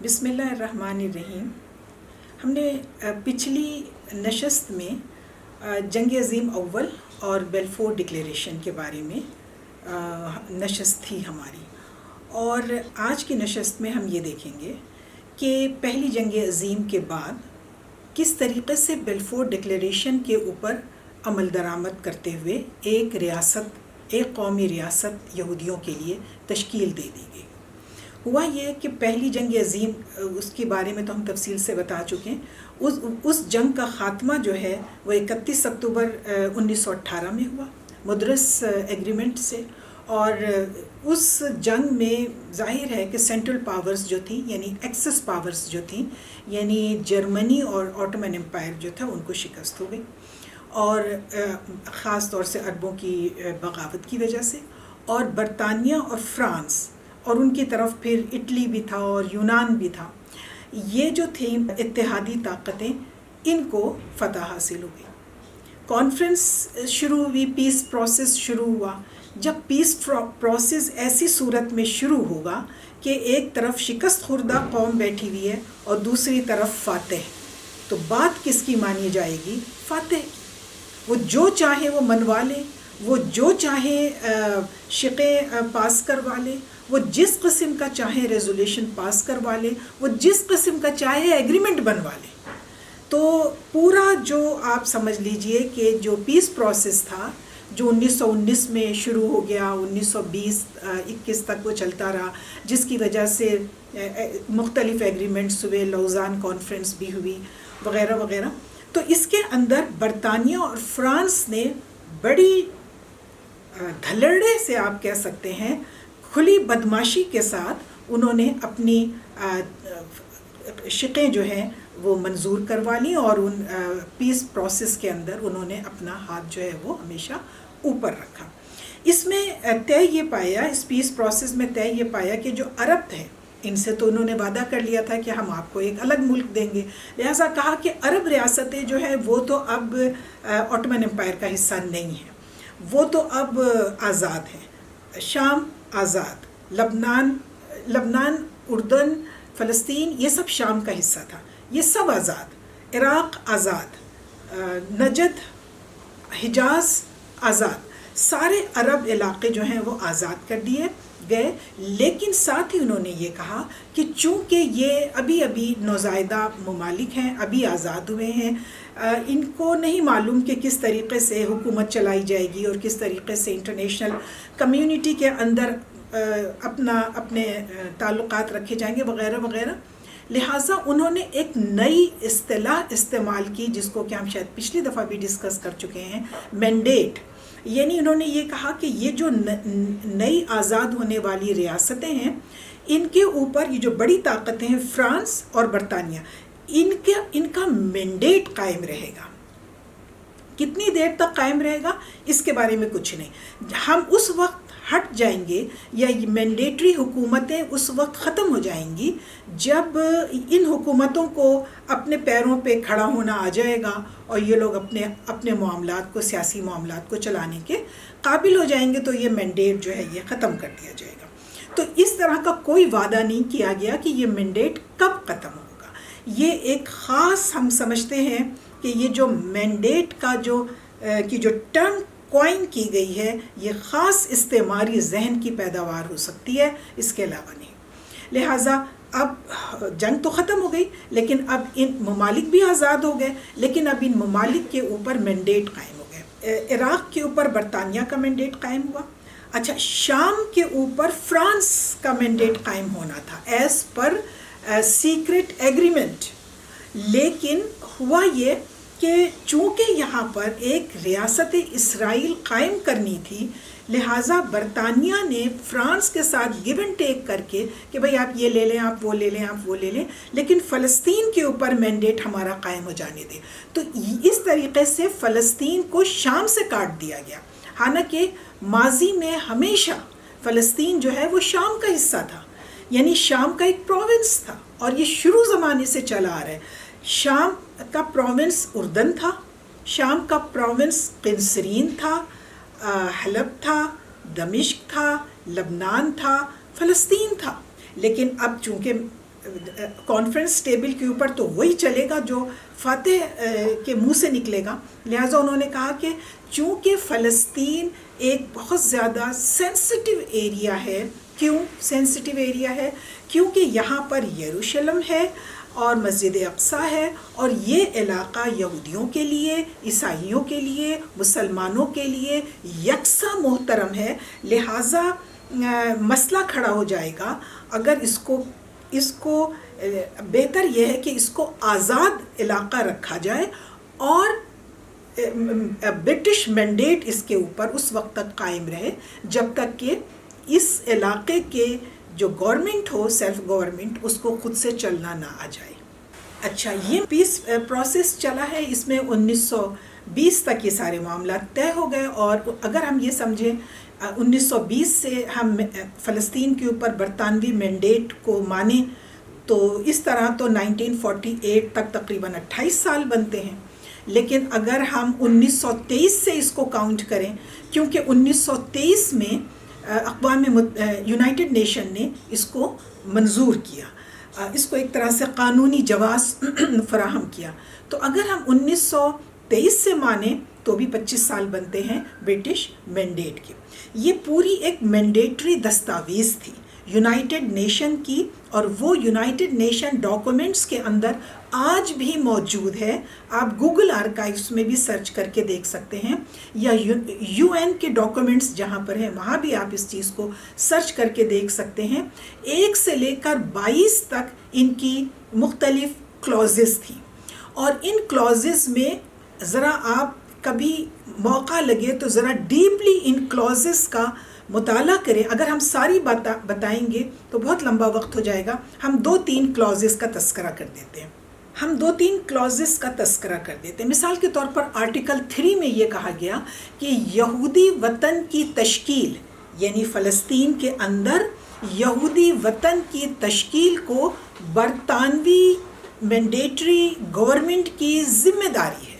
بسم اللہ الرحمن الرحیم. ہم نے پچھلی نشست میں جنگ عظیم اول اور بیلفور ڈکلیریشن کے بارے میں نشست تھی ہماری، اور آج کی نشست میں ہم یہ دیکھیں گے کہ پہلی جنگ عظیم کے بعد کس طریقے سے بیلفور ڈکلیریشن کے اوپر عمل درآمد کرتے ہوئے ایک قومی ریاست یہودیوں کے لیے تشکیل دے دی گئی. ہوا یہ کہ پہلی جنگ عظیم، اس کے بارے میں تو ہم تفصیل سے بتا چکے ہیں. اس جنگ کا خاتمہ جو ہے وہ 31 اکتوبر 1918 میں ہوا مدرس ایگریمنٹ سے، اور اس جنگ میں ظاہر ہے کہ سینٹرل پاورز جو تھیں، یعنی ایکسس پاورز جو تھیں، یعنی جرمنی اور آٹومن امپائر جو تھا، ان کو شکست ہو گئی، اور خاص طور سے عربوں کی بغاوت کی وجہ سے. اور برطانیہ اور فرانس، اور ان کی طرف پھر اٹلی بھی تھا اور یونان بھی تھا، یہ جو تھیں اتحادی طاقتیں، ان کو فتح حاصل ہو گئی. کانفرنس شروع ہوئی، پیس پروسیس شروع ہوا. جب پیس پروسیس ایسی صورت میں شروع ہوگا کہ ایک طرف شکست خوردہ قوم بیٹھی ہوئی ہے اور دوسری طرف فاتح، تو بات کس کی مانی جائے گی؟ فاتح کی. وہ جو چاہے وہ منوا لے، وہ جو چاہے شقیں پاس کروا لے، وہ جس قسم کا چاہے ریزولیشن پاس کروا لے، وہ جس قسم کا چاہے ایگریمنٹ بنوا لے. تو پورا جو آپ سمجھ لیجئے کہ جو پیس پروسیس تھا، جو 1919 میں شروع ہو گیا، 1920-21 تک وہ چلتا رہا، جس کی وجہ سے مختلف ایگریمنٹس ہوئے، لوزان کانفرنس بھی ہوئی وغیرہ وغیرہ. تو اس کے اندر برطانیہ اور فرانس نے بڑی دھلڑے سے، آپ کہہ سکتے ہیں کھلی بدماشی کے ساتھ، انہوں نے اپنی شقیں جو ہیں وہ منظور کروا لیں، اور ان پیس پروسیس کے اندر انہوں نے اپنا ہاتھ جو ہے وہ ہمیشہ اوپر رکھا. اس میں طے یہ پایا، اس پیس پروسیس میں طے یہ پایا کہ جو عرب تھے، ان سے تو انہوں نے وعدہ کر لیا تھا کہ ہم آپ کو ایک الگ ملک دیں گے، لہٰذا کہا کہ عرب ریاستیں جو ہے وہ تو اب آٹومن امپائر کا حصہ نہیں ہیں، وہ تو اب آزاد ہیں. شام آزاد، لبنان، اردن، فلسطین، یہ سب شام کا حصہ تھا، یہ سب آزاد. عراق آزاد، نجد، حجاز آزاد، سارے عرب علاقے جو ہیں وہ آزاد کر دیے گئے. لیکن ساتھ ہی انہوں نے یہ کہا کہ چونکہ یہ ابھی نوزائیدہ ممالک ہیں، ابھی آزاد ہوئے ہیں، ان کو نہیں معلوم کہ کس طریقے سے حکومت چلائی جائے گی اور کس طریقے سے انٹرنیشنل کمیونٹی کے اندر اپنے تعلقات رکھے جائیں گے وغیرہ وغیرہ. لہٰذا انہوں نے ایک نئی اصطلاح استعمال کی، جس کو کہ ہم شاید پچھلی دفعہ بھی ڈسکس کر چکے ہیں، مینڈیٹ. یعنی انہوں نے یہ کہا کہ یہ جو نئی آزاد ہونے والی ریاستیں ہیں، ان کے اوپر یہ جو بڑی طاقتیں ہیں، فرانس اور برطانیہ، ان کا مینڈیٹ قائم رہے گا. کتنی دیر تک قائم رہے گا اس کے بارے میں کچھ نہیں. ہم اس وقت ہٹ جائیں گے، یا مینڈیٹری حکومتیں اس وقت ختم ہو جائیں گی جب ان حکومتوں کو اپنے پیروں پہ کھڑا ہونا آ جائے گا، اور یہ لوگ اپنے معاملات کو، سیاسی معاملات کو چلانے کے قابل ہو جائیں گے، تو یہ مینڈیٹ جو ہے یہ ختم کر دیا جائے گا. تو اس طرح کا کوئی وعدہ نہیں کیا گیا کہ یہ مینڈیٹ کب ختم ہوگا. یہ ایک خاص، ہم سمجھتے ہیں کہ یہ جو مینڈیٹ کا جو ٹرم کوائن کی گئی ہے، یہ خاص استعماری ذہن کی پیداوار ہو سکتی ہے، اس کے علاوہ نہیں. لہٰذا اب جنگ تو ختم ہو گئی، لیکن اب ان ممالک بھی آزاد ہو گئے، لیکن اب ان ممالک کے اوپر مینڈیٹ قائم ہو گئے. عراق کے اوپر برطانیہ کا مینڈیٹ قائم ہوا. اچھا، شام کے اوپر فرانس کا مینڈیٹ قائم ہونا تھا ایز پر سیکرٹ ایگریمنٹ. لیکن ہوا یہ کہ چونکہ یہاں پر ایک ریاست اسرائیل قائم کرنی تھی، لہٰذا برطانیہ نے فرانس کے ساتھ گیو اینڈ ٹیک کر کے کہ بھئی آپ یہ لے لیں، آپ وہ لے لیں، آپ وہ لے لیں، لیکن فلسطین کے اوپر مینڈیٹ ہمارا قائم ہو جانے دیں. تو اس طریقے سے فلسطین کو شام سے کاٹ دیا گیا. حالانکہ ماضی میں ہمیشہ فلسطین جو ہے وہ شام کا حصہ تھا، یعنی شام کا ایک پروونس تھا، اور یہ شروع زمانے سے چلا آ رہا ہے. شام کا پروونس اردن تھا، شام کا پروونس قنسرین تھا، حلب تھا، دمشق تھا، لبنان تھا، فلسطین تھا. لیکن اب چونکہ کانفرنس ٹیبل کے اوپر تو وہی چلے گا جو فاتح کے منہ سے نکلے گا. لہٰذا انہوں نے کہا کہ چونکہ فلسطین ایک بہت زیادہ سینسٹیو ایریا ہے. کیوں سینسٹیو ایریا ہے؟ کیونکہ یہاں پر یروشلم ہے اور مسجد اقصیٰ ہے، اور یہ علاقہ یہودیوں کے لیے، عیسائیوں کے لیے، مسلمانوں کے لیے یکساں محترم ہے. لہٰذا مسئلہ کھڑا ہو جائے گا اگر اس کو بہتر یہ ہے کہ اس کو آزاد علاقہ رکھا جائے اور برٹش مینڈیٹ اس کے اوپر اس وقت تک قائم رہے جب تک کہ اس علاقے کے جو گورنمنٹ ہو، سیلف گورنمنٹ، اس کو خود سے چلنا نہ آ جائے. اچھا، یہ پیس پروسیس چلا ہے، اس میں 1920 تک یہ سارے معاملات طے ہو گئے. اور اگر ہم یہ سمجھیں 1920 سے ہم فلسطین کے اوپر برطانوی مینڈیٹ کو مانیں تو اس طرح تو 1948 تک تقریباً 28 سال بنتے ہیں. لیکن اگر ہم 1923 سے اس کو کاؤنٹ کریں، کیونکہ 1923 میں اقوام یونائٹڈ نیشن نے اس کو منظور کیا، اس کو ایک طرح سے قانونی جواز فراہم کیا، تو اگر ہم 1923 سے مانیں تو بھی 25 سال بنتے ہیں برٹش مینڈیٹ کے. یہ پوری ایک مینڈیٹری دستاویز تھی یونائٹڈ نیشن کی، اور وہ یونائٹڈ نیشن ڈاکومنٹس کے اندر آج بھی موجود ہے. آپ گوگل آرکائیوز میں بھی سرچ کر کے دیکھ سکتے ہیں، یا یو این کے ڈاکومنٹس جہاں پر ہیں وہاں بھی آپ اس چیز کو سرچ کر کے دیکھ سکتے ہیں. 1 سے لے کر 22 تک ان کی مختلف کلوزز تھیں، اور ان کلوزز میں ذرا آپ کبھی موقع لگے تو ذرا ڈیپلی ان کلوزز کا مطالعہ کریں. اگر ہم ساری بتائیں گے تو بہت لمبا وقت ہو جائے گا. ہم 2-3 کلوزز کا تذکرہ کر دیتے ہیں. مثال کے طور پر آرٹیکل 3 میں یہ کہا گیا کہ یہودی وطن کی تشکیل، یعنی فلسطین کے اندر یہودی وطن کی تشکیل کو برطانوی مینڈیٹری گورنمنٹ کی ذمہ داری ہے.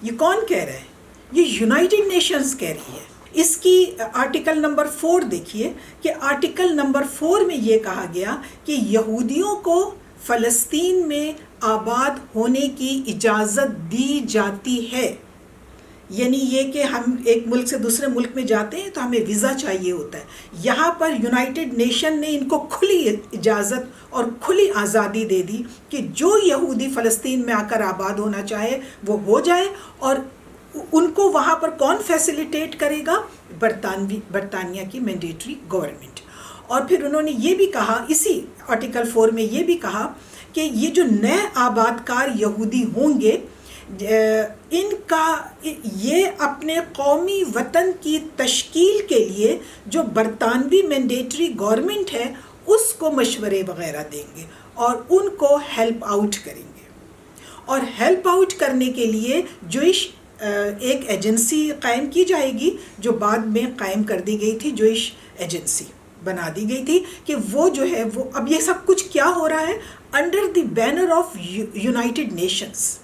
یہ کون کہہ رہا ہے؟ یہ یونائٹڈ نیشنز کہہ رہی ہے. اس کی آرٹیکل نمبر 4 دیکھیے کہ آرٹیکل نمبر 4 میں یہ کہا گیا کہ یہودیوں کو فلسطین میں آباد ہونے کی اجازت دی جاتی ہے. یعنی یہ کہ ہم ایک ملک سے دوسرے ملک میں جاتے ہیں تو ہمیں ویزا چاہیے ہوتا ہے. یہاں پر یونائٹڈ نیشن نے ان کو کھلی اجازت اور کھلی آزادی دے دی کہ جو یہودی فلسطین میں آ کر آباد ہونا چاہے وہ ہو جائے. اور ان کو وہاں پر کون فیسیلیٹیٹ کرے گا؟ برطانیہ کی مینڈیٹری گورنمنٹ. اور پھر انہوں نے یہ بھی کہا، اسی آرٹیکل 4 میں یہ بھی کہا کہ یہ جو نئے آباد کار یہودی ہوں گے، ان کا یہ اپنے قومی وطن کی تشکیل کے لیے جو برطانوی مینڈیٹری گورنمنٹ ہے اس کو مشورے وغیرہ دیں گے اور ان کو ہیلپ آؤٹ کریں گے. اور ہیلپ آؤٹ کرنے کے لیے جوئش ایک ایجنسی قائم کی جائے گی، جو بعد میں قائم کر دی گئی تھی، جوئش ایجنسی بنا دی گئی تھی کہ وہ جو ہے وہ اب یہ سب کچھ کیا ہو رہا ہے under the banner of United nations.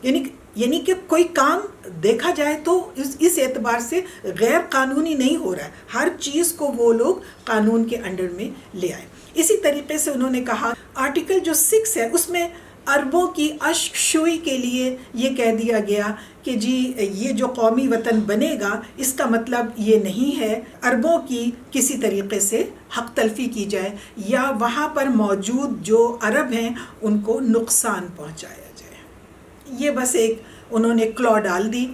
یعنی کہ کوئی کام دیکھا جائے تو اس اعتبار سے غیر قانونی نہیں ہو رہا ہے، ہر چیز کو وہ لوگ قانون کے انڈر میں لے آئے. اسی طریقے سے انہوں نے کہا آرٹیکل جو 6 ہے اس میں عربوں کی اشک شوئی کے لیے یہ کہہ دیا گیا کہ جی یہ جو قومی وطن بنے گا اس کا مطلب یہ نہیں ہے عربوں کی کسی طریقے سے حق تلفی کی جائے یا وہاں پر موجود جو عرب ہیں ان کو نقصان پہنچایا جائے. یہ بس ایک انہوں نے کلو ڈال دی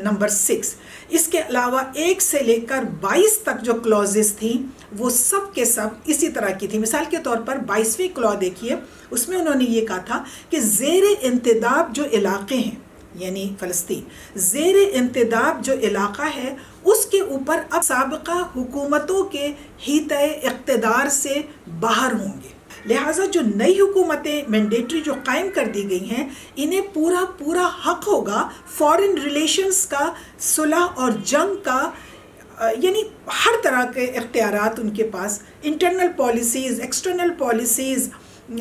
نمبر 6. اس کے علاوہ 1 سے لے کر 22 تک جو کلوزز تھیں وہ سب کے سب اسی طرح کی تھی. مثال کے طور پر 22ویں کلو دیکھیے، اس میں انہوں نے یہ کہا تھا کہ زیر انتداب جو علاقے ہیں، یعنی فلسطین زیر انتداب جو علاقہ ہے اس کے اوپر اب سابقہ حکومتوں کے حیطۂ اقتدار سے باہر ہوں گے. لہٰذا جو نئی حکومتیں مینڈیٹری جو قائم کر دی گئی ہیں انہیں پورا حق ہوگا فارن ریلیشنز کا، صلح اور جنگ کا، یعنی ہر طرح کے اختیارات ان کے پاس، انٹرنل پالیسیز، ایکسٹرنل پالیسیز،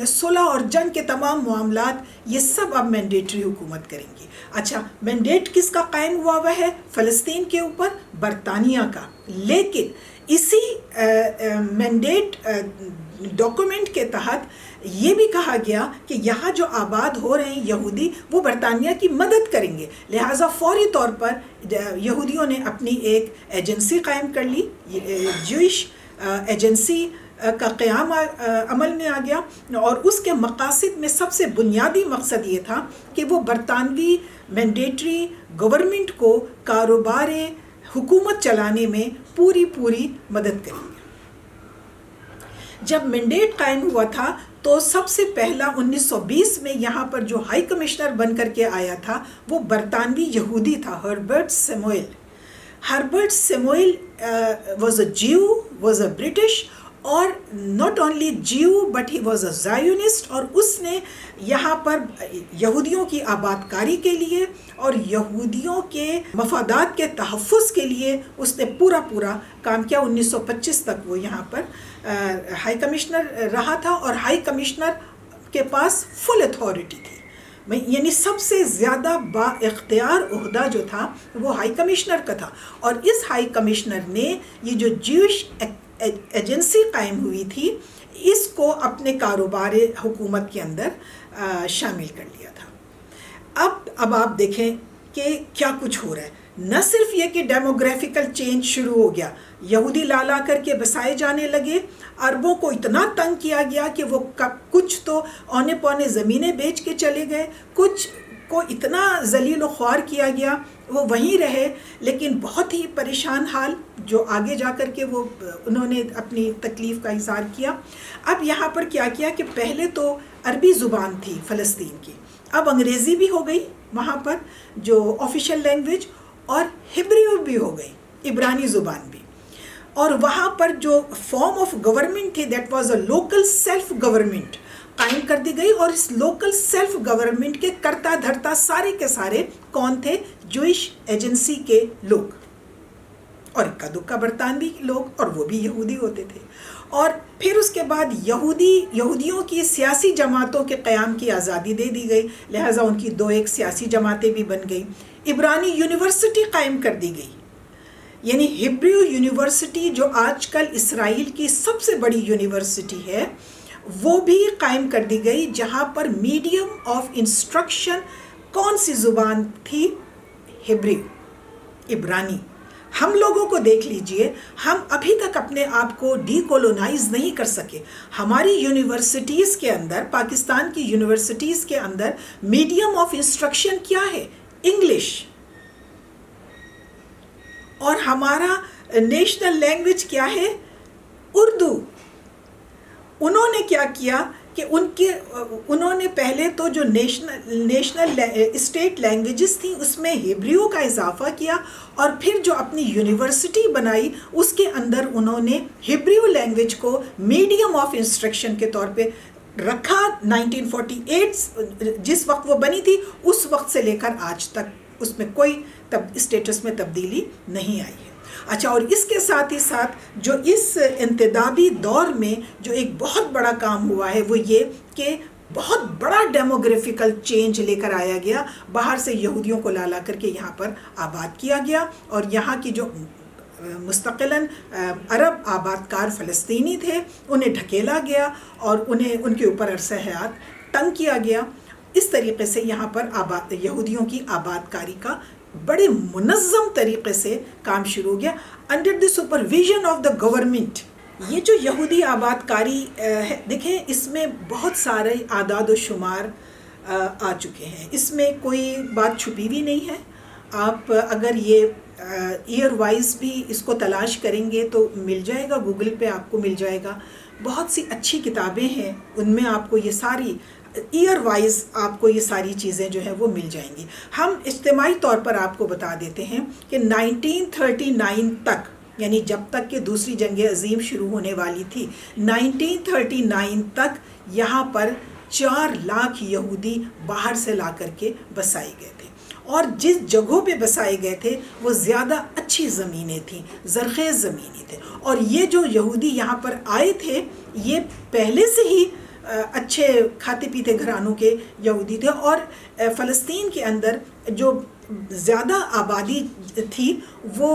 صلح اور جنگ کے تمام معاملات، یہ سب اب مینڈیٹری حکومت کریں گی. اچھا، مینڈیٹ کس کا قائم ہوا ہوا ہے فلسطین کے اوپر؟ برطانیہ کا. لیکن اسی مینڈیٹ ڈاکومنٹ کے تحت یہ بھی کہا گیا کہ یہاں جو آباد ہو رہے ہیں یہودی وہ برطانیہ کی مدد کریں گے، لہٰذا فوری طور پر یہودیوں نے اپنی ایک ایجنسی قائم کر لی، جوئش ایجنسی کا قیام عمل میں آ گیا، اور اس کے مقاصد میں سب سے بنیادی مقصد یہ تھا کہ وہ برطانوی مینڈیٹری گورنمنٹ کو کاروبار حکومت چلانے میں پوری مدد کریں گے۔ جب مینڈیٹ قائم ہوا تھا تو سب سے پہلا 1920 میں یہاں پر جو ہائی کمشنر بن کر کے آیا تھا وہ برطانوی یہودی تھا، Herbert Samuel. Herbert Samuel was a Jew, was a British, اور not only Jew but he was a Zionist, اور اس نے یہاں پر یہودیوں کی آباد کاری کے لیے اور یہودیوں کے مفادات کے تحفظ کے لیے اس نے پورا کام کیا۔ 1925 تک وہ یہاں پر ہائی کمشنر رہا تھا، اور ہائی کمشنر کے پاس فل اتھارٹی تھی، یعنی سب سے زیادہ با اختیار عہدہ جو تھا وہ ہائی کمشنر کا تھا۔ اور اس ہائی کمشنر نے یہ جو جوئش ایجنسی قائم ہوئی تھی اس کو اپنے کاروبار حکومت کے اندر شامل کر لیا تھا۔ اب آپ دیکھیں کہ کیا کچھ ہو رہا ہے، نہ صرف یہ کہ ڈیموگرافیکل چینج شروع ہو گیا، یہودی لا کر کے بسائے جانے لگے، عربوں کو اتنا تنگ کیا گیا کہ وہ کچھ تو اونے پونے زمینیں بیچ کے چلے گئے، کچھ کو اتنا ذلیل و خوار کیا گیا وہ وہیں رہے، لیکن بہت ہی پریشان حال، جو آگے جا کر کے وہ انہوں نے اپنی تکلیف کا اظہار کیا۔ اب یہاں پر کیا کہ پہلے تو عربی زبان تھی فلسطین کی، اب انگریزی بھی ہو گئی وہاں پر جو آفیشیل لینگویج، اور ہبریو بھی ہو گئی، عبرانی زبان بھی، اور وہاں پر جو فارم آف گورنمنٹ تھی that was a local self government قائم کر دی گئی، اور اس لوکل سیلف گورنمنٹ کے کرتا دھرتا سارے کے سارے کون تھے؟ جوئش ایجنسی کے لوگ، اور اکا دکا برطانوی لوگ، اور وہ بھی یہودی ہوتے تھے۔ اور پھر اس کے بعد یہودیوں کی سیاسی جماعتوں کے قیام کی آزادی دے دی گئی، لہٰذا ان کی 2 سیاسی جماعتیں بھی بن گئی۔ عبرانی یونیورسٹی قائم کر دی گئی، یعنی ہبریو یونیورسٹی جو آج کل اسرائیل کی سب سے بڑی یونیورسٹی ہے وہ بھی قائم کر دی گئی، جہاں پر میڈیم آف انسٹرکشن کون سی زبان تھی؟ ہبریو، عبرانی۔ ہم لوگوں کو دیکھ لیجئے، ہم ابھی تک اپنے آپ کو ڈی کولونائز نہیں کر سکے۔ ہماری یونیورسٹیز کے اندر، پاکستان کی یونیورسٹیز کے اندر میڈیم آف انسٹرکشن کیا ہے؟ انگلش، اور ہمارا نیشنل لینگویج کیا ہے؟ اردو۔ انہوں نے کیا کیا کہ انہوں نے پہلے تو جو نیشنل اسٹیٹ لینگویجز تھیں اس میں ہبریو کا اضافہ کیا، اور پھر جو اپنی یونیورسٹی بنائی اس کے اندر انہوں نے ہبریو لینگویج کو میڈیم آف انسٹرکشن کے طور پہ رکھا۔ 1948 جس وقت وہ بنی تھی اس وقت سے لے کر آج تک اس میں کوئی اسٹیٹس میں تبدیلی نہیں آئی ہے۔ اچھا، اور اس کے ساتھ ہی ساتھ جو اس انتدابی دور میں جو ایک بہت بڑا کام ہوا ہے وہ یہ کہ بہت بڑا ڈیموگرافیکل چینج لے کر آیا گیا، باہر سے یہودیوں کو لا کر کے یہاں پر آباد کیا گیا، اور یہاں کی جو مستقلاً عرب آباد کار فلسطینی تھے انہیں ڈھکیلا گیا اور ان کے اوپر عرصہ حیات تنگ کیا گیا۔ اس طریقے سے یہاں پر یہودیوں کی آباد کاری کا بڑے منظم طریقے سے کام شروع ہو گیا under the supervision of the government. یہ جو یہودی آباد کاری ہے، دیکھیں اس میں بہت سارے اعداد و شمار آ چکے ہیں، اس میں کوئی بات چھپی ہوئی نہیں ہے۔ آپ اگر یہ ایئر وائز بھی اس کو تلاش کریں گے تو مل جائے گا، گوگل پہ آپ کو مل جائے گا، بہت سی اچھی کتابیں ہیں، ان میں آپ کو یہ ساری ایئر وائز آپ کو یہ ساری چیزیں جو ہیں وہ مل جائیں گی۔ ہم اجتماعی طور پر آپ کو بتا دیتے ہیں کہ 1939 تک، یعنی جب تک کہ دوسری جنگ عظیم شروع ہونے والی تھی، 1939 تک یہاں پر 4 لاکھ یہودی باہر سے لا کر کے بسائے گئے تھے، اور جس جگہوں پہ بسائے گئے تھے وہ زیادہ اچھی زمینیں تھیں، زرخیز زمینیں تھے، اور یہ جو یہودی یہاں پر آئے تھے یہ پہلے سے ہی اچھے کھاتے پیتے گھرانوں کے یہودی تھے، اور فلسطین کے اندر جو زیادہ آبادی تھی وہ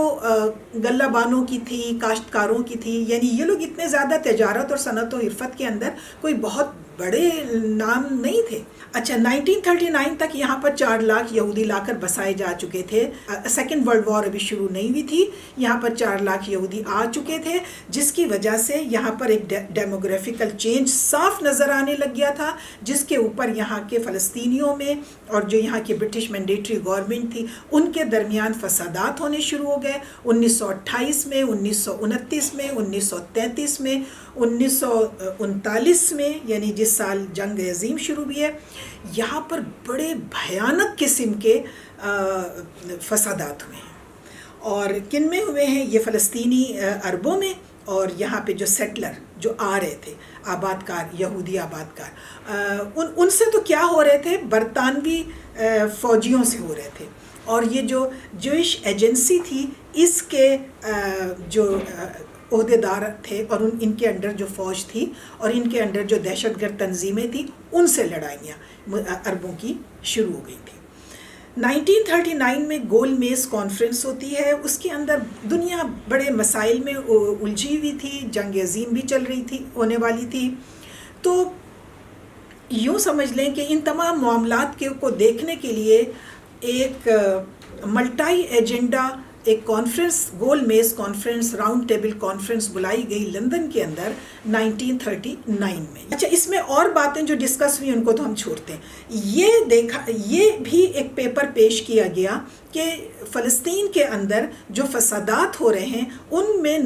غلہ بانوں کی تھی، کاشتکاروں کی تھی، یعنی یہ لوگ اتنے زیادہ تجارت اور صنعت و حرفت کے اندر کوئی بہت بڑے نام نہیں تھے. اچھا 1939 تک یہاں پر 4 لاکھ یہودی لا کر بسائے جا چکے تھے. سیکنڈ ورلڈ وار ابھی شروع نہیں ہوئی تھی، یہاں پر 4 لاکھ یہودی آ چکے تھے، جس کی وجہ سے یہاں پر ایک ڈیموگرافیکل چینج صاف نظر آنے لگ گیا تھا، جس کے اوپر یہاں کے فلسطینیوں میں اور جو یہاں کی برٹش مینڈیٹری گورنمنٹ تھی ان کے درمیان فسادات ہونے شروع ہو گئے. 1928 میں، 1929 میں، 1933 میں، 1939 میں، یعنی جس سال جنگ عظیم شروع ہوئی ہے، یہاں پر بڑے بھیانک قسم کے فسادات ہوئے ہیں. اور کن میں ہوئے ہیں؟ یہ فلسطینی عربوں میں، اور یہاں پہ جو سیٹلر جو آ رہے تھے، آباد کار، یہودی آباد کار، ان سے تو کیا ہو رہے تھے؟ برطانوی فوجیوں سے ہو رہے تھے. اور یہ جو جوئش ایجنسی تھی، اس کے جو عہدیدار تھے اور ان کے انڈر جو فوج تھی اور ان کے انڈر جو دہشت گرد تنظیمیں تھیں، ان سے لڑائیاں عربوں کی شروع ہو گئی تھی. 1939 میں گول میز کانفرنس ہوتی ہے، اس کے اندر دنیا بڑے مسائل میں الجھی ہوئی تھی، جنگ عظیم بھی چل رہی تھی، ہونے والی تھی. تو یوں سمجھ لیں کہ ان تمام معاملات کو دیکھنے کے لیے ایک ملٹائی ایجنڈا ایک کانفرنس، گول میز کانفرنس، راؤنڈ ٹیبل کانفرنس بلائی گئی لندن کے اندر 1939 میں. اچھا اس میں اور باتیں جو ڈسکس ہوئی ان کو تو ہم چھوڑتے ہیں. یہ بھی ایک پیپر پیش کیا گیا کہ فلسطین کے اندر جو فسادات ہو رہے ہیں ان میں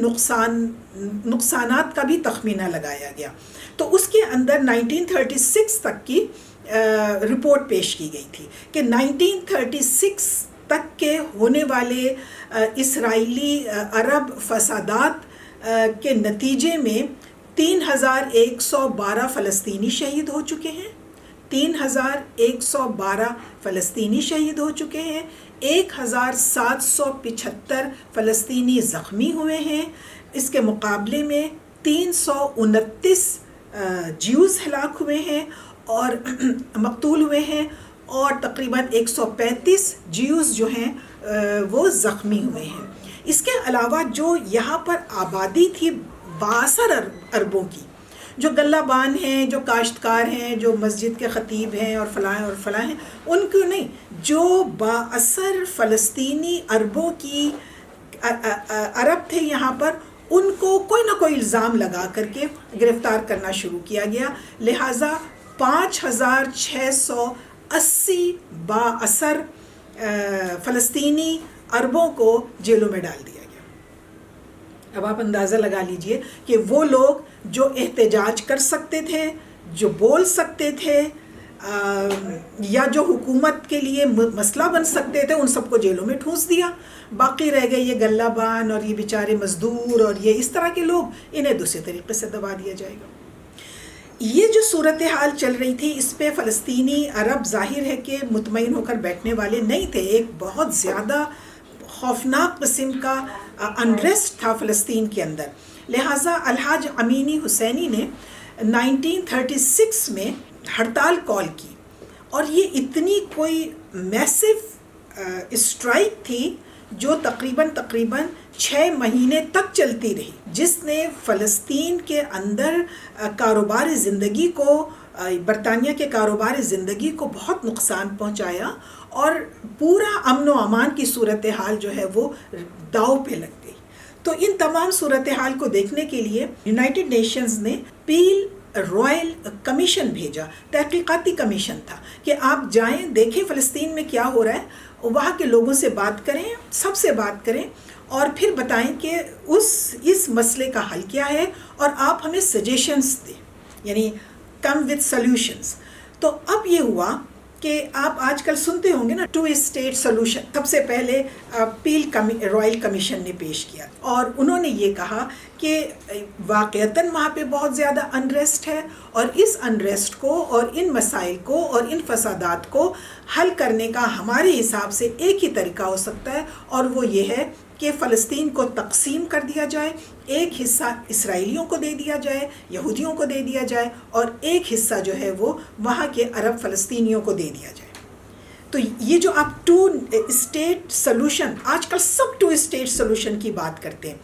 نقصانات کا بھی تخمینہ لگایا گیا. تو اس کے اندر 1936 تک کی رپورٹ پیش کی گئی تھی کہ 1936 تک کے ہونے والے اسرائیلی عرب فسادات کے نتیجے میں 3112 فلسطینی شہید ہو چکے ہیں. 3112 فلسطینی شہید ہو چکے ہیں. 1775 فلسطینی زخمی ہوئے ہیں. اس کے مقابلے میں 329 جیوز ہلاک ہوئے ہیں اور مقتول ہوئے ہیں، اور تقریباً 135 جیوز جو ہیں وہ زخمی ہوئے ہیں. اس کے علاوہ جو یہاں پر آبادی تھی بااثر عربوں کی، جو غلہ بان ہیں، جو کاشتکار ہیں، جو مسجد کے خطیب ہیں اور فلاں ہیں، ان کو نہیں، جو بااثر فلسطینی عربوں کی عرب تھے یہاں پر، ان کو کوئی نہ کوئی الزام لگا کر کے گرفتار کرنا شروع کیا گیا. لہٰذا 5680 بااثر فلسطینی عربوں کو جیلوں میں ڈال دیا گیا. اب آپ اندازہ لگا لیجئے کہ وہ لوگ جو احتجاج کر سکتے تھے، جو بول سکتے تھے، یا جو حکومت کے لیے مسئلہ بن سکتے تھے، ان سب کو جیلوں میں ٹھونس دیا. باقی رہ گئے یہ غلہ بان اور یہ بیچارے مزدور اور یہ اس طرح کے لوگ، انہیں دوسرے طریقے سے دبا دیا جائے گا. یہ جو صورتحال چل رہی تھی، اس پہ فلسطینی عرب ظاہر ہے کہ مطمئن ہو کر بیٹھنے والے نہیں تھے. ایک بہت زیادہ خوفناک قسم کا انریسٹ تھا فلسطین کے اندر. لہٰذا الحاج امینی حسینی نے 1936 میں ہڑتال کال کی، اور یہ اتنی کوئی میسو اسٹرائک تھی جو تقریباً 6 مہینے تک چلتی رہی، جس نے فلسطین کے اندر کاروبار زندگی کو، برطانیہ کے کاروبار زندگی کو بہت نقصان پہنچایا، اور پورا امن و امان کی صورتحال جو ہے وہ داؤ پہ لگ گئی. تو ان تمام صورتحال کو دیکھنے کے لیے یونائٹڈ نیشنز نے پیل رائل کمیشن بھیجا. تحقیقاتی کمیشن تھا کہ آپ جائیں، دیکھیں فلسطین میں کیا ہو رہا ہے، وہاں کے لوگوں سے بات کریں، سب سے بات کریں، اور پھر بتائیں کہ اس مسئلے کا حل کیا ہے، اور آپ ہمیں سجیشنز دیں، یعنی کم وتھ سلیوشنز. تو اب یہ ہوا کہ آپ آج کل سنتے ہوں گے نا 2 اسٹیٹ سلوشن. سب سے پہلے پیل رائل کمیشن نے پیش کیا، اور انہوں نے یہ کہا کہ واقعتاً وہاں پہ بہت زیادہ انریسٹ ہے، اور اس انریسٹ کو اور ان مسائل کو اور ان فسادات کو حل کرنے کا ہمارے حساب سے ایک ہی طریقہ ہو سکتا ہے، اور وہ یہ ہے کہ فلسطین کو تقسیم کر دیا جائے. ایک حصہ اسرائیلیوں کو دے دیا جائے، یہودیوں کو دے دیا جائے، اور ایک حصہ جو ہے وہ وہاں کے عرب فلسطینیوں کو دے دیا جائے. تو یہ جو آپ 2 اسٹیٹ سلوشن، آج کل سب 2 اسٹیٹ سلوشن کی بات کرتے ہیں،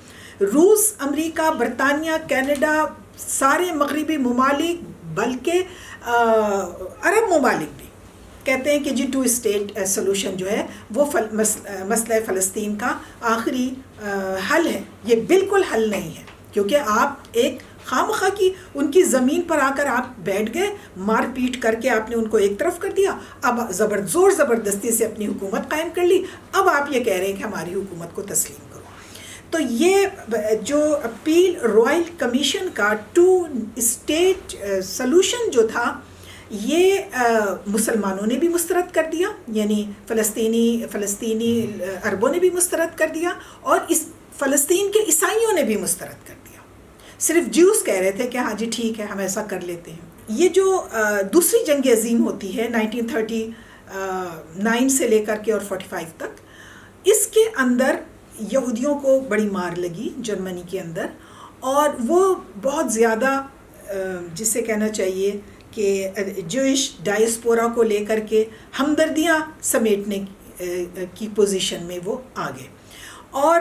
روس، امریکہ، برطانیہ، کینیڈا، سارے مغربی ممالک، بلکہ عرب ممالک بھی کہتے ہیں کہ جی 2 اسٹیٹ سلوشن جو ہے وہ مسئلہ فلسطین کا آخری حل ہے۔ یہ بالکل حل نہیں ہے، کیونکہ آپ ایک خامخواہ کی ان کی زمین پر آ کر آپ بیٹھ گئے، مار پیٹ کر کے آپ نے ان کو ایک طرف کر دیا، اب زور زبردستی سے اپنی حکومت قائم کر لی، اب آپ یہ کہہ رہے ہیں کہ ہماری حکومت کو تسلیم کرو۔ تو یہ جو اپیل رائل کمیشن کا 2 اسٹیٹ سلوشن جو تھا، یہ مسلمانوں نے بھی مسترد کر دیا، یعنی فلسطینی عربوں نے بھی مسترد کر دیا، اور اس فلسطین کے عیسائیوں نے بھی مسترد کر دیا۔ صرف جیوز کہہ رہے تھے کہ ہاں جی ٹھیک ہے، ہم ایسا کر لیتے ہیں۔ یہ جو دوسری جنگ عظیم ہوتی ہے 1939 سے لے کر کے اور 45 تک، اس کے اندر یہودیوں کو بڑی مار لگی جرمنی کے اندر، اور وہ بہت زیادہ جسے کہنا چاہیے کہ جوئش ڈائسپورا کو لے کر کے ہمدردیاں سمیٹنے کی پوزیشن میں وہ آ گئے، اور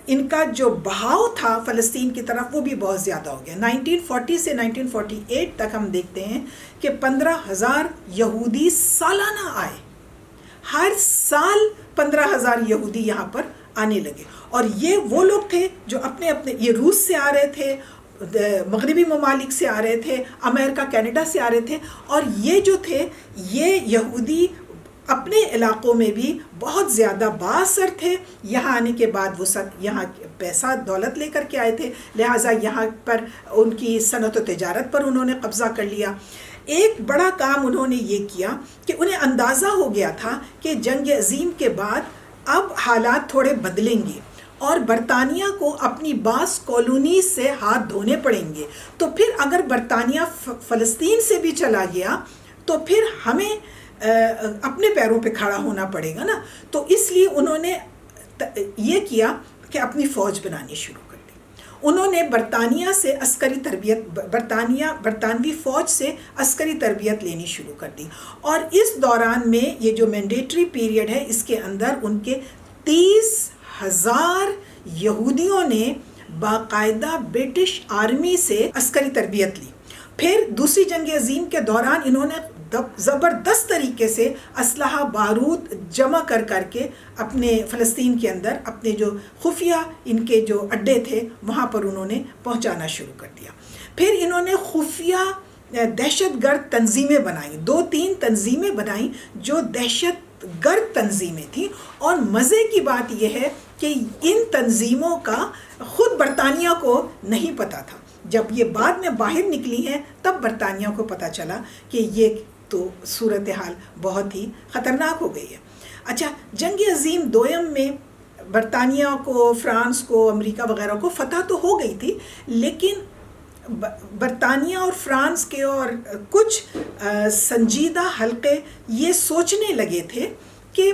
ان کا جو بہاؤ تھا فلسطین کی طرف وہ بھی بہت زیادہ ہو گیا۔ 1940 سے 1948 تک ہم دیکھتے ہیں کہ 15,000 یہودی سالانہ آئے، ہر سال 15,000 یہودی یہاں پر آنے لگے، اور یہ وہ لوگ تھے جو اپنے یہ روس سے آ رہے تھے، مغربی ممالک سے آ رہے تھے، امریکہ کینیڈا سے آ رہے تھے، اور یہ جو تھے یہ یہودی اپنے علاقوں میں بھی بہت زیادہ بااثر تھے۔ یہاں آنے کے بعد وہ سب یہاں پیسہ دولت لے کر کے آئے تھے، لہٰذا یہاں پر ان کی صنعت و تجارت پر انہوں نے قبضہ کر لیا۔ ایک بڑا کام انہوں نے یہ کیا کہ انہیں اندازہ ہو گیا تھا کہ جنگ عظیم کے بعد اب حالات تھوڑے بدلیں گے، اور برطانیہ کو اپنی بعض کالونیز سے ہاتھ دھونے پڑیں گے، تو پھر اگر برطانیہ فلسطین سے بھی چلا گیا تو پھر ہمیں اپنے پیروں پہ کھڑا ہونا پڑے گا نا۔ تو اس لیے انہوں نے یہ کیا کہ اپنی فوج بنانی شروع کر دی۔ انہوں نے برطانیہ سے عسکری تربیت، برطانوی فوج سے عسکری تربیت لینی شروع کر دی، اور اس دوران میں یہ جو مینڈیٹری پیریڈ ہے اس کے اندر ان کے 30,000 یہودیوں نے باقاعدہ برٹش آرمی سے عسکری تربیت لی۔ پھر دوسری جنگ عظیم کے دوران انہوں نے زبردست طریقے سے اسلحہ بارود جمع کر کے اپنے فلسطین کے اندر اپنے جو خفیہ ان کے جو اڈے تھے وہاں پر انہوں نے پہنچانا شروع کر دیا۔ پھر انہوں نے خفیہ دہشت گرد تنظیمیں بنائیں، 2-3 تنظیمیں بنائیں جو دہشت گرد تنظیمیں تھیں، اور مزے کی بات یہ ہے کہ ان تنظیموں کا خود برطانیہ کو نہیں پتہ تھا۔ جب یہ بعد میں باہر نکلی ہیں تب برطانیہ کو پتہ چلا کہ یہ تو صورتحال بہت ہی خطرناک ہو گئی ہے۔ اچھا، جنگ عظیم دوئم میں برطانیہ کو، فرانس کو، امریکہ وغیرہ کو فتح تو ہو گئی تھی، لیکن برطانیہ اور فرانس کے اور کچھ سنجیدہ حلقے یہ سوچنے لگے تھے کہ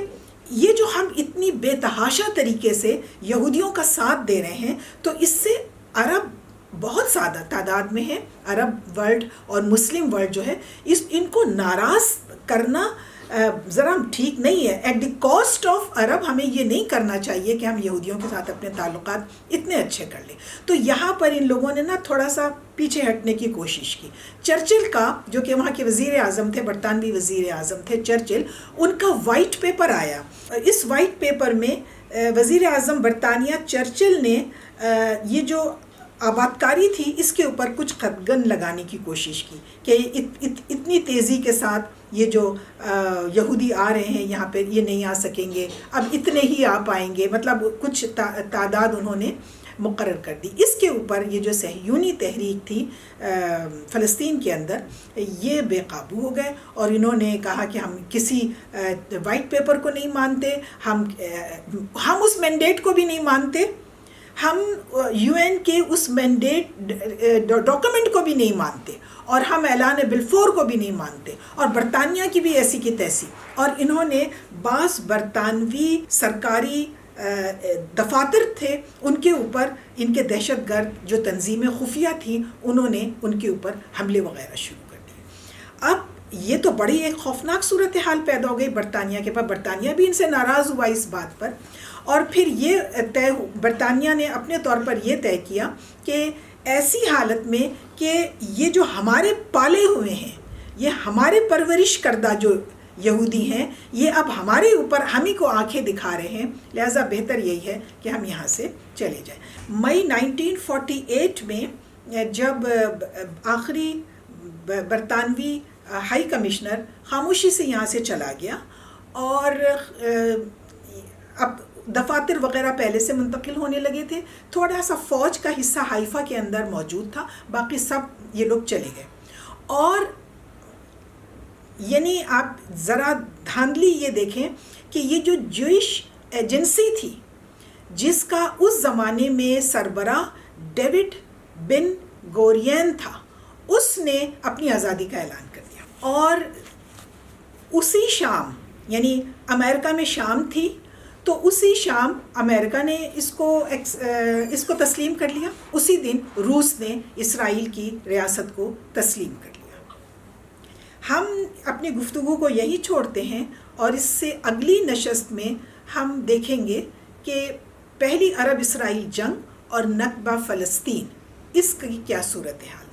یہ جو ہم اتنی بے تحاشا طریقے سے یہودیوں کا ساتھ دے رہے ہیں، تو اس سے عرب بہت زیادہ تعداد میں ہے، عرب ورلڈ اور مسلم ورلڈ جو ہے ان کو ناراض کرنا ذرا ٹھیک نہیں ہے۔ ایٹ دی کاسٹ آف عرب ہمیں یہ نہیں کرنا چاہیے کہ ہم یہودیوں کے ساتھ اپنے تعلقات اتنے اچھے کر لیں۔ تو یہاں پر ان لوگوں نے تھوڑا سا پیچھے ہٹنے کی کوشش کی۔ چرچل کا، جو کہ وہاں کے وزیر اعظم تھے، برطانوی وزیر اعظم تھے چرچل، ان کا وائٹ پیپر آیا۔ اس وائٹ پیپر میں وزیر اعظم برطانیہ چرچل نے یہ جو آبادکاری تھی اس کے اوپر کچھ قدغن لگانے کی کوشش کی کہ اتنی تیزی کے ساتھ یہ جو یہودی آ رہے ہیں یہاں پہ یہ نہیں آ سکیں گے، اب اتنے ہی آ پائیں گے، مطلب کچھ تعداد انہوں نے مقرر کر دی۔ اس کے اوپر یہ جو صہیونی تحریک تھی فلسطین کے اندر، یہ بے قابو ہو گئے، اور انہوں نے کہا کہ ہم کسی وائٹ پیپر کو نہیں مانتے، ہم اس مینڈیٹ کو بھی نہیں مانتے، ہم یو این کے اس مینڈیٹ ڈاکومنٹ کو بھی نہیں مانتے، اور ہم اعلان بلفور کو بھی نہیں مانتے، اور برطانیہ کی بھی ایسی کی تیسی۔ اور انہوں نے بعض برطانوی سرکاری دفاتر تھے ان کے اوپر، ان کے دہشت گرد جو تنظیمیں خفیہ تھیں، انہوں نے ان کے اوپر حملے وغیرہ شروع کر دیے۔ اب یہ تو بڑی ایک خوفناک صورتحال پیدا ہو گئی برطانیہ کے پاس. برطانیہ بھی ان سے ناراض ہوا اس بات پر، اور پھر یہ برطانیہ نے اپنے طور پر یہ طے کیا کہ ایسی حالت میں کہ یہ جو ہمارے پالے ہوئے ہیں، یہ ہمارے پرورش کردہ جو یہودی ہیں، یہ اب ہمارے اوپر ہم ہی کو آنکھیں دکھا رہے ہیں، لہٰذا بہتر یہی ہے کہ ہم یہاں سے چلے جائیں. مئی 1948 میں جب آخری برطانوی ہائی کمشنر خاموشی سے یہاں سے چلا گیا، اور اب دفاتر وغیرہ پہلے سے منتقل ہونے لگے تھے، تھوڑا سا فوج کا حصہ حائفہ کے اندر موجود تھا، باقی سب یہ لوگ چلے گئے. اور یعنی آپ ذرا دھاندلی یہ دیکھیں کہ یہ جو جوئش ایجنسی تھی جس کا اس زمانے میں سربراہ ڈیوڈ بن گورین تھا، اس نے اپنی آزادی کا اعلان کر دیا. اور اسی شام، یعنی امریکہ میں شام تھی تو اسی شام امریکہ نے اس کو تسلیم کر لیا، اسی دن روس نے اسرائیل کی ریاست کو تسلیم کر لیا. ہم اپنی گفتگو کو یہی چھوڑتے ہیں، اور اس سے اگلی نشست میں ہم دیکھیں گے کہ پہلی عرب اسرائیل جنگ اور نکبہ فلسطین، اس کی کیا صورتحال.